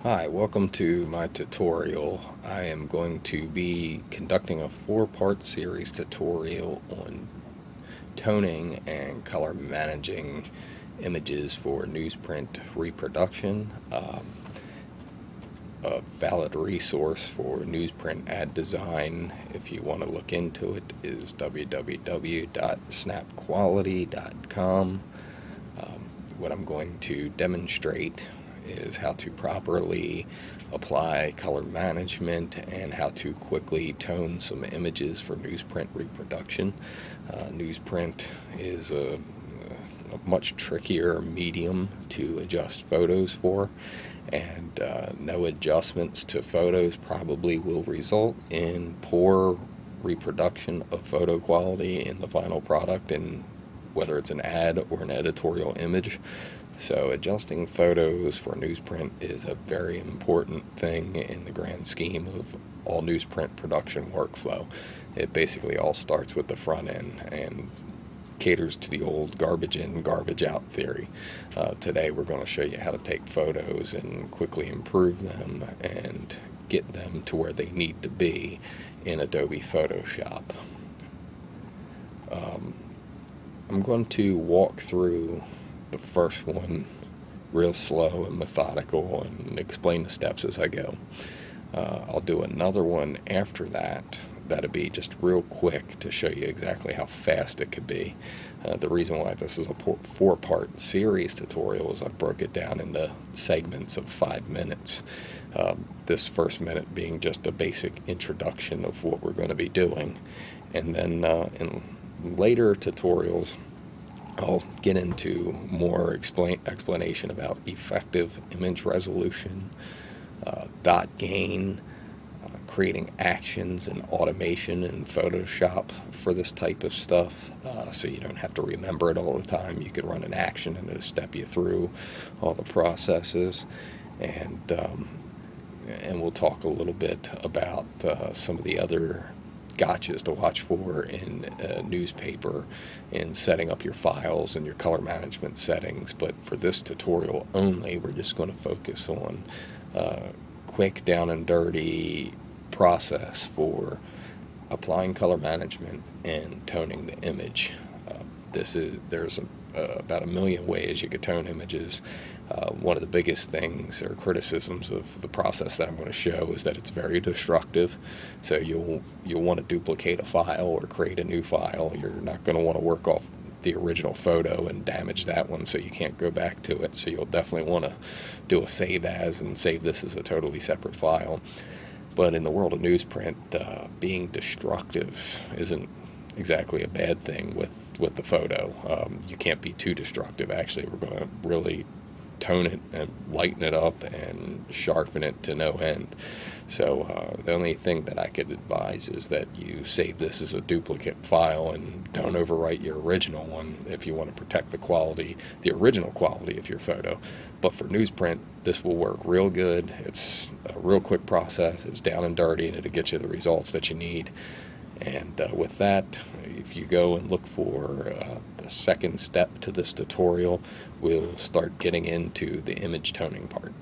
Hi, welcome to my tutorial. I am going to be conducting a four-part series tutorial on toning and color managing images for newsprint reproduction. A valid resource for newsprint ad design, if you want to look into it, is www.snapquality.com. What I'm going to demonstrate is how to properly apply color management and how to quickly tone some images for newsprint reproduction. Newsprint is a much trickier medium to adjust photos for, and no adjustments to photos probably will result in poor reproduction of photo quality in the final product, and whether it's an ad or an editorial image. So adjusting photos for newsprint is a very important thing in the grand scheme of all newsprint production workflow. It basically all starts with the front end and caters to the old garbage in, garbage out theory. Today we're going to show you how to take photos and quickly improve them and get them to where they need to be in Adobe Photoshop. I'm going to walk through the first one real slow and methodical and explain the steps as I go. I'll do another one after that. That'll be just real quick to show you exactly how fast it could be. The reason why this is a four-part series tutorial is I broke it down into segments of 5 minutes. This first minute being just a basic introduction of what we're going to be doing. And then in later tutorials, I'll get into more explanation about effective image resolution, dot gain, creating actions and automation in Photoshop for this type of stuff, so you don't have to remember it all the time. You can run an action and it'll step you through all the processes, and we'll talk a little bit about some of the other gotchas to watch for in a newspaper in setting up your files and your color management settings. But for this tutorial only, we're just going to focus on quick down and dirty process for applying color management and toning the image. There's about a million ways you could tone images. One of the biggest things or criticisms of the process that I'm going to show is that it's very destructive. So you'll want to duplicate a file or create a new file. You're not going to want to work off the original photo and damage that one so you can't go back to it. So you'll definitely want to do a save as and save this as a totally separate file. But in the world of newsprint, being destructive isn't exactly a bad thing with the photo. You can't be too destructive. Actually, we're going to really tone it and lighten it up and sharpen it to no end. So the only thing that I could advise is that you save this as a duplicate file and don't overwrite your original one if you want to protect the quality, the original quality of your photo. But for newsprint, this will work real good. It's a real quick process. It's down and dirty, and it'll get you the results that you need. And with that, if you go and look for the second step to this tutorial, we'll start getting into the image toning part.